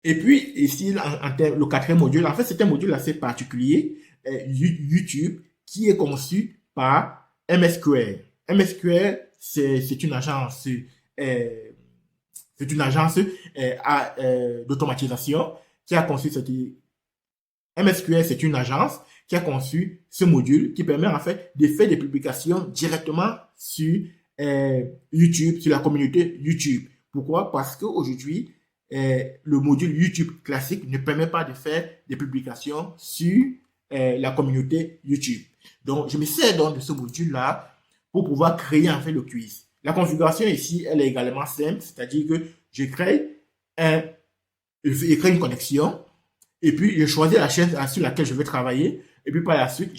Et puis, ici, le quatrième module, en fait, c'est un module assez particulier, YouTube, qui est conçu par MSQL. MSQL, c'est une agence, c'est une agence d'automatisation qui a conçu cette. MSQL, c'est une agence qui a conçu ce module qui permet en fait de faire des publications directement sur YouTube, sur la communauté YouTube. Pourquoi? Parce qu'aujourd'hui, le module YouTube classique ne permet pas de faire des publications sur la communauté YouTube. Donc, je me sers donc de ce module-là pour pouvoir créer en fait le quiz. La configuration ici, elle est également simple, c'est-à-dire que je crée, un, je crée une connexion et puis je choisis la chaîne sur laquelle je vais travailler et puis par la suite,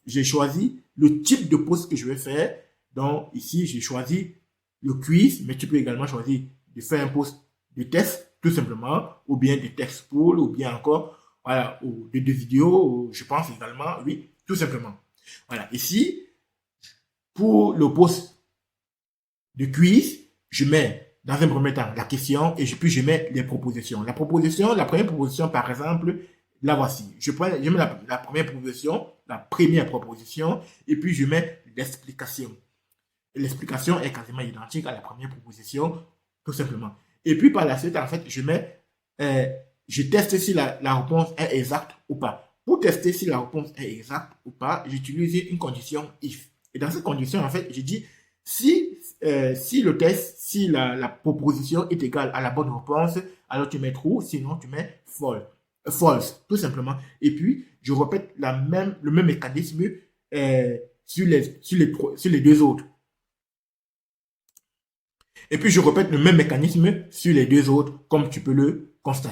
j'ai choisi le type de post que je vais faire. Donc ici, j'ai choisi le quiz, mais tu peux également choisir de faire un post de test, tout simplement, ou bien des textes pool, ou bien encore, voilà, ou des vidéos, je pense également, oui, tout simplement. Voilà, ici, pour le post de quiz, je mets dans un premier temps la question et puis je mets les propositions. La première proposition, par exemple, la voici. Je mets la première proposition, et puis je mets l'explication. L'explication est quasiment identique à la première proposition, tout simplement. Et puis par la suite, en fait, euh, je teste si la réponse est exacte ou pas. Pour tester si la réponse est exacte ou pas, j'utilise une condition if. Et dans cette condition, en fait, je dis si le test, si la proposition est égale à la bonne réponse, alors tu mets true, sinon tu mets false, tout simplement. Et puis, je répète le même mécanisme sur les deux autres. Et puis, je répète le même mécanisme sur les deux autres, comme tu peux le constater.